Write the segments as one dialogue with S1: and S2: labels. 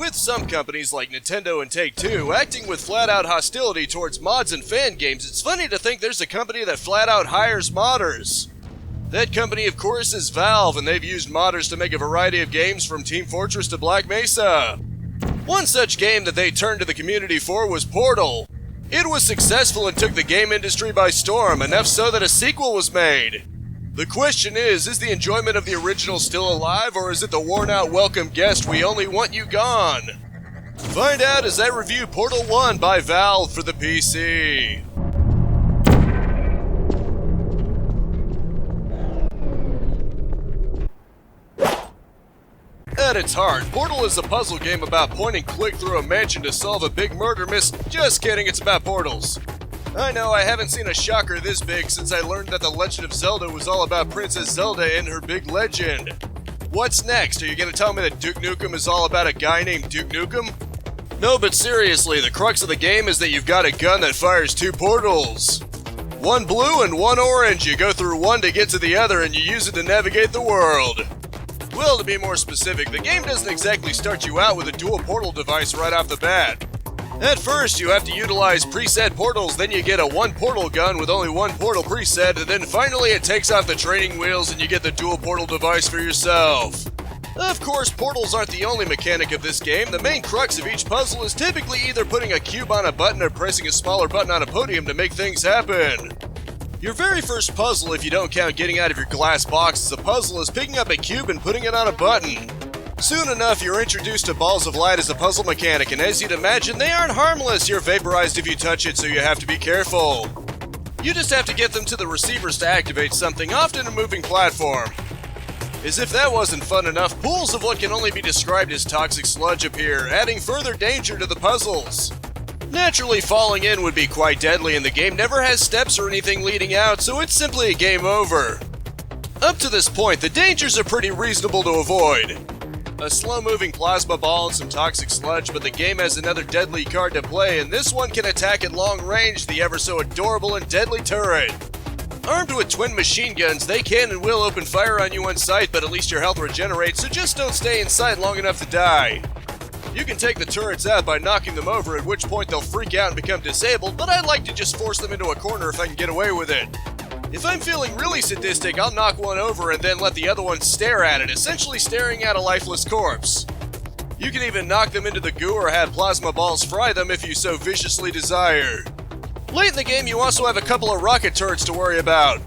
S1: with some companies like Nintendo and Take-Two acting with flat-out hostility towards mods and fan games, it's funny to think there's a company that flat-out hires modders. That company, of course, is Valve, and they've used modders to make a variety of games from Team Fortress to Black Mesa. One such game that they turned to the community for was Portal. It was successful and took the game industry by storm, enough so that a sequel was made. The question is the enjoyment of the original still alive, or is it the worn-out welcome guest we only want you gone? Find out as I review Portal 1 by Valve for the PC. At its heart, Portal is a puzzle game about point and click through a mansion to solve a big murder Just kidding, it's about portals. I know, I haven't seen a shocker this big since I learned that The Legend of Zelda was all about Princess Zelda and her big legend. What's next? Are you gonna tell me that Duke Nukem is all about a guy named Duke Nukem? No, but seriously, the crux of the game is that you've got a gun that fires two portals. One blue and one orange. You go through one to get to the other and you use it to navigate the world. Well, to be more specific, the game doesn't exactly start you out with a dual portal device right off the bat. At first, you have to utilize preset portals, then you get a one portal gun with only one portal preset, and then finally it takes off the training wheels and you get the dual portal device for yourself. Of course, portals aren't the only mechanic of this game. The main crux of each puzzle is typically either putting a cube on a button or pressing a smaller button on a podium to make things happen. Your very first puzzle, if you don't count getting out of your glass box as a puzzle, is picking up a cube and putting it on a button. Soon enough, you're introduced to balls of light as a puzzle mechanic, and as you'd imagine, they aren't harmless. You're vaporized if you touch it, so you have to be careful. You just have to get them to the receivers to activate something, often a moving platform. As if that wasn't fun enough, pools of what can only be described as toxic sludge appear, adding further danger to the puzzles. Naturally, falling in would be quite deadly, and the game never has steps or anything leading out, so it's simply a game over. Up to this point, the dangers are pretty reasonable to avoid. A slow-moving plasma ball and some toxic sludge, but the game has another deadly card to play, and this one can attack at long range, the ever-so adorable and deadly turret. Armed with twin machine guns, they can and will open fire on you on sight, but at least your health regenerates, so just don't stay inside long enough to die. You can take the turrets out by knocking them over, at which point they'll freak out and become disabled, but I'd like to just force them into a corner if I can get away with it. If I'm feeling really sadistic, I'll knock one over and then let the other one stare at it, essentially staring at a lifeless corpse. You can even knock them into the goo or have plasma balls fry them if you so viciously desire. Late in the game, you also have a couple of rocket turrets to worry about.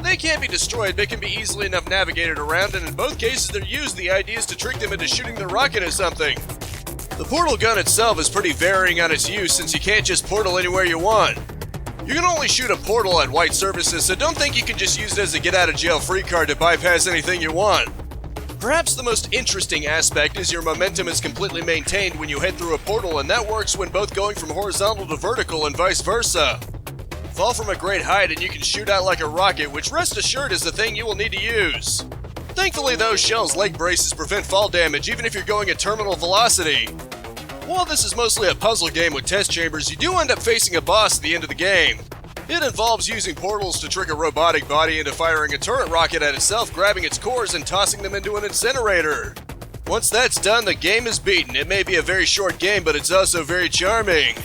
S1: They can't be destroyed, but can be easily enough navigated around, and in both cases they're used. The idea is to trick them into shooting the rocket at something. The portal gun itself is pretty varying on its use since you can't just portal anywhere you want. You can only shoot a portal at white surfaces, so don't think you can just use it as a get-out-of-jail-free card to bypass anything you want. Perhaps the most interesting aspect is your momentum is completely maintained when you head through a portal, and that works when both going from horizontal to vertical and vice versa. Fall from a great height and you can shoot out like a rocket, which rest assured is the thing you will need to use. Thankfully though, Shell's leg braces prevent fall damage even if you're going at terminal velocity. While this is mostly a puzzle game with test chambers, you do end up facing a boss at the end of the game. It involves using portals to trick a robotic body into firing a turret rocket at itself, grabbing its cores and tossing them into an incinerator. Once that's done, the game is beaten. It may be a very short game, but it's also very charming.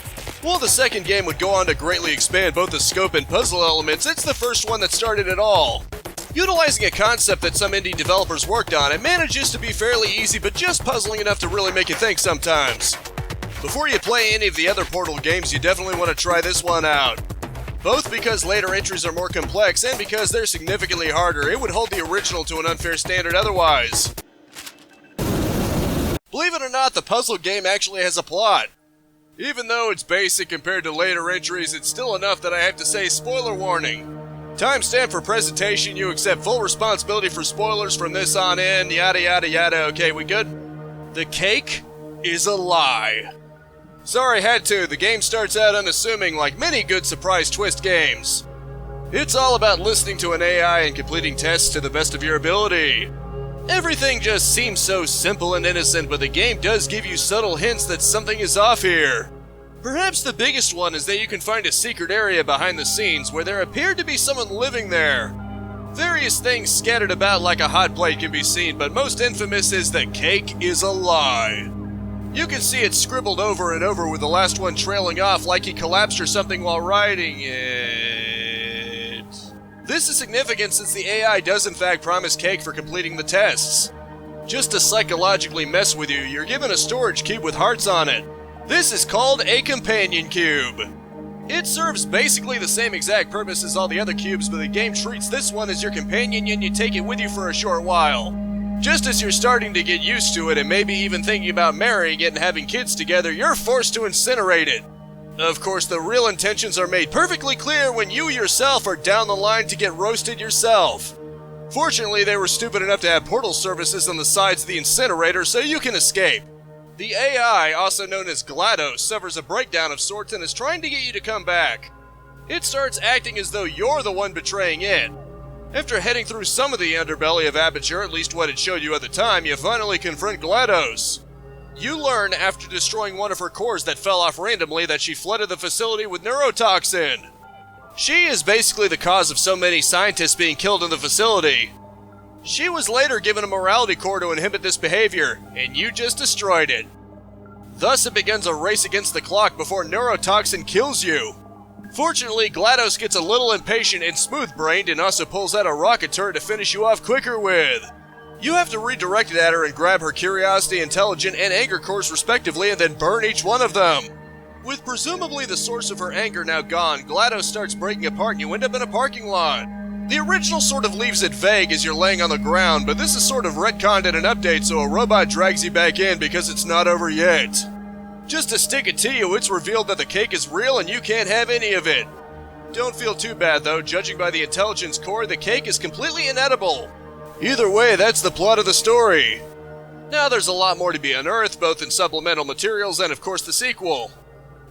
S1: While the second game would go on to greatly expand both the scope and puzzle elements, it's the first one that started it all. Utilizing a concept that some indie developers worked on, it manages to be fairly easy but just puzzling enough to really make you think sometimes. Before you play any of the other Portal games, you definitely want to try this one out. Both because later entries are more complex and because they're significantly harder. It would hold the original to an unfair standard otherwise. Believe it or not, the puzzle game actually has a plot. Even though it's basic compared to later entries, it's still enough that I have to say spoiler warning. Timestamp for presentation, you accept full responsibility for spoilers from this on in, yada yada yada. Okay, we good? The cake is a lie. Sorry, had to. The game starts out unassuming like many good surprise twist games. It's all about listening to an AI and completing tests to the best of your ability. Everything just seems so simple and innocent, but the game does give you subtle hints that something is off here. Perhaps the biggest one is that you can find a secret area behind the scenes where there appeared to be someone living there. Various things scattered about like a hot plate can be seen, but most infamous is the cake is a lie. You can see it scribbled over and over with the last one trailing off like he collapsed or something while writing it. This is significant since the AI does in fact promise cake for completing the tests. Just to psychologically mess with you, you're given a storage cube with hearts on it. This is called a companion cube. It serves basically the same exact purpose as all the other cubes, but the game treats this one as your companion and you take it with you for a short while. Just as you're starting to get used to it and maybe even thinking about marrying it and having kids together, you're forced to incinerate it. Of course, the real intentions are made perfectly clear when you yourself are down the line to get roasted yourself. Fortunately, they were stupid enough to have portal services on the sides of the incinerator so you can escape. The AI, also known as GLaDOS, suffers a breakdown of sorts and is trying to get you to come back. It starts acting as though you're the one betraying it. After heading through some of the underbelly of Aperture, at least what it showed you at the time, you finally confront GLaDOS. You learn after destroying one of her cores that fell off randomly that she flooded the facility with neurotoxin. She is basically the cause of so many scientists being killed in the facility. She was later given a morality core to inhibit this behavior, and you just destroyed it. Thus it begins a race against the clock before neurotoxin kills you. Fortunately, GLaDOS gets a little impatient and smooth-brained and also pulls out a rocket turret to finish you off quicker with. You have to redirect it at her and grab her Curiosity, Intelligent, and Anger cores respectively and then burn each one of them. With presumably the source of her anger now gone, GLaDOS starts breaking apart and you end up in a parking lot. The original sort of leaves it vague as you're laying on the ground, but this is sort of retconned in an update so a robot drags you back in because it's not over yet. Just to stick it to you, it's revealed that the cake is real and you can't have any of it. Don't feel too bad though, judging by the intelligence core, the cake is completely inedible. Either way, that's the plot of the story. Now there's a lot more to be unearthed, both in supplemental materials and of course the sequel.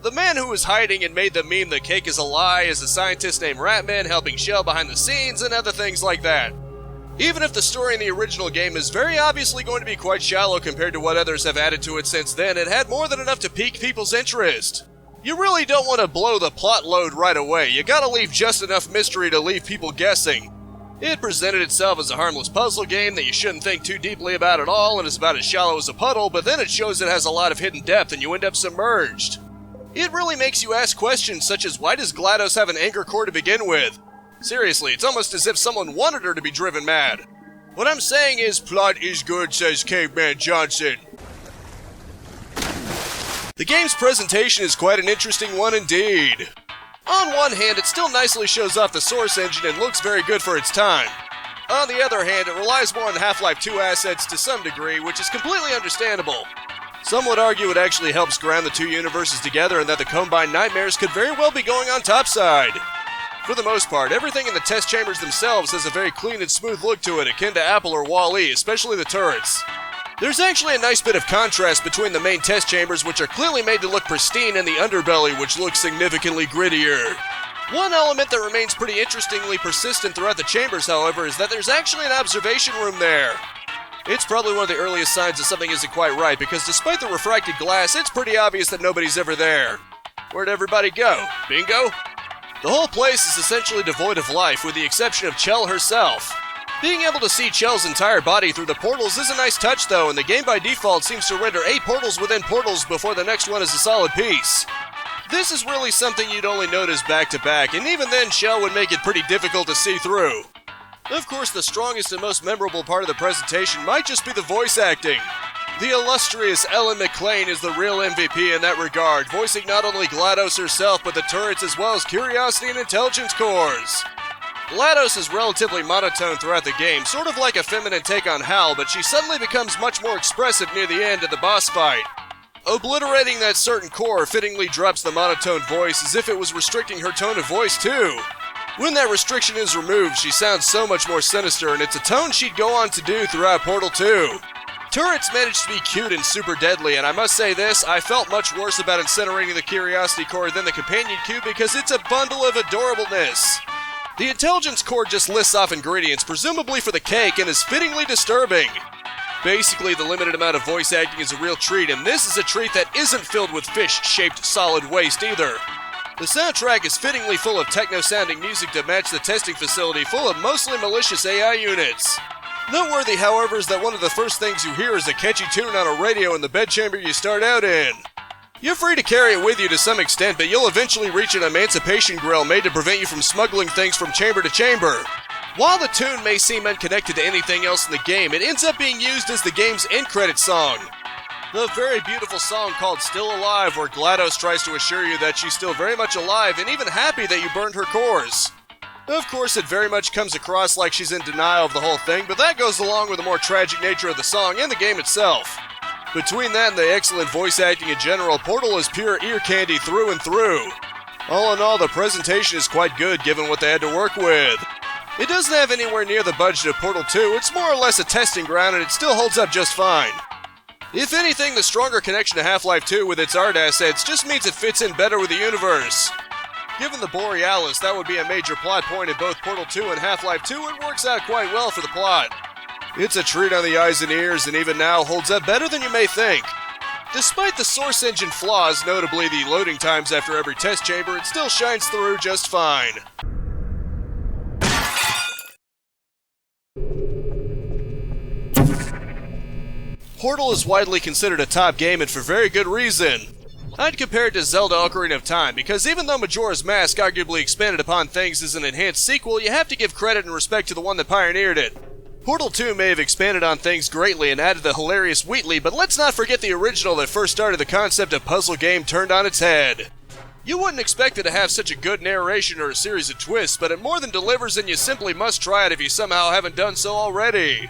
S1: The man who was hiding and made the meme the cake is a lie is a scientist named Ratman helping Shell behind the scenes and other things like that. Even if the story in the original game is very obviously going to be quite shallow compared to what others have added to it since then, it had more than enough to pique people's interest. You really don't want to blow the plot load right away, you gotta leave just enough mystery to leave people guessing. It presented itself as a harmless puzzle game that you shouldn't think too deeply about at all and is about as shallow as a puddle, but then it shows it has a lot of hidden depth and you end up submerged. It really makes you ask questions such as why does GLaDOS have an anger core to begin with? Seriously, it's almost as if someone wanted her to be driven mad. What I'm saying is, plot is good, says Caveman Johnson. The game's presentation is quite an interesting one indeed. On one hand, it still nicely shows off the Source engine and looks very good for its time. On the other hand, it relies more on Half-Life 2 assets to some degree, which is completely understandable. Some would argue it actually helps ground the two universes together and that the Combine Nightmares could very well be going on topside. For the most part, everything in the test chambers themselves has a very clean and smooth look to it, akin to Apple or Wall-E, especially the turrets. There's actually a nice bit of contrast between the main test chambers, which are clearly made to look pristine, and the underbelly, which looks significantly grittier. One element that remains pretty interestingly persistent throughout the chambers, however, is that there's actually an observation room there. It's probably one of the earliest signs that something isn't quite right, because despite the refracted glass, it's pretty obvious that nobody's ever there. Where'd everybody go? Bingo? The whole place is essentially devoid of life, with the exception of Chell herself. Being able to see Chell's entire body through the portals is a nice touch though, and the game by default seems to render 8 portals within portals before the next one is a solid piece. This is really something you'd only notice back to back, and even then Chell would make it pretty difficult to see through. Of course, the strongest and most memorable part of the presentation might just be the voice acting. The illustrious Ellen McLean is the real MVP in that regard, voicing not only GLaDOS herself, but the turrets as well as Curiosity and Intelligence cores. GLaDOS is relatively monotone throughout the game, sort of like a feminine take on Hal, but she suddenly becomes much more expressive near the end of the boss fight. Obliterating that certain core fittingly drops the monotone voice as if it was restricting her tone of voice too. When that restriction is removed, she sounds so much more sinister, and it's a tone she'd go on to do throughout Portal 2. Turrets managed to be cute and super deadly, and I must say this, I felt much worse about incinerating the Curiosity core than the Companion Cube because it's a bundle of adorableness. The Intelligence core just lists off ingredients, presumably for the cake, and is fittingly disturbing. Basically, the limited amount of voice acting is a real treat, and this is a treat that isn't filled with fish-shaped solid waste either. The soundtrack is fittingly full of techno-sounding music to match the testing facility full of mostly malicious AI units. Noteworthy, however, is that one of the first things you hear is a catchy tune on a radio in the bedchamber you start out in. You're free to carry it with you to some extent, but you'll eventually reach an emancipation grill made to prevent you from smuggling things from chamber to chamber. While the tune may seem unconnected to anything else in the game, it ends up being used as the game's end credit song. The very beautiful song called Still Alive, where GLaDOS tries to assure you that she's still very much alive and even happy that you burned her cores. Of course, it very much comes across like she's in denial of the whole thing, but that goes along with the more tragic nature of the song and the game itself. Between that and the excellent voice acting in general, Portal is pure ear candy through and through. All in all, the presentation is quite good given what they had to work with. It doesn't have anywhere near the budget of Portal 2, it's more or less a testing ground and it still holds up just fine. If anything, the stronger connection to Half-Life 2 with its art assets just means it fits in better with the universe. Given the Borealis, that would be a major plot point in both Portal 2 and Half-Life 2, it works out quite well for the plot. It's a treat on the eyes and ears, and even now holds up better than you may think. Despite the Source Engine flaws, notably the loading times after every test chamber, it still shines through just fine. Portal is widely considered a top game, and for very good reason. I'd compare it to Zelda Ocarina of Time, because even though Majora's Mask arguably expanded upon things as an enhanced sequel, you have to give credit and respect to the one that pioneered it. Portal 2 may have expanded on things greatly and added the hilarious Wheatley, but let's not forget the original that first started the concept of puzzle game turned on its head. You wouldn't expect it to have such a good narration or a series of twists, but it more than delivers, and you simply must try it if you somehow haven't done so already.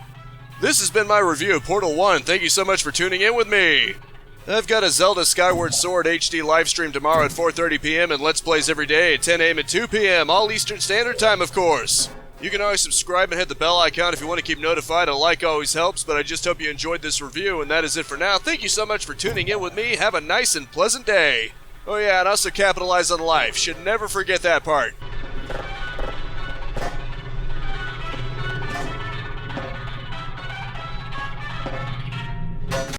S1: This has been my review of Portal 1, thank you so much for tuning in with me. I've got a Zelda Skyward Sword HD livestream tomorrow at 4:30 PM and Let's Plays every day at 10 AM and 2 PM, all Eastern Standard Time of course. You can always subscribe and hit the bell icon if you want to keep notified. A like always helps, but I just hope you enjoyed this review, and that is it for now. Thank you so much for tuning in with me. Have a nice and pleasant day. Oh yeah, and also capitalize on life. Should never forget that part.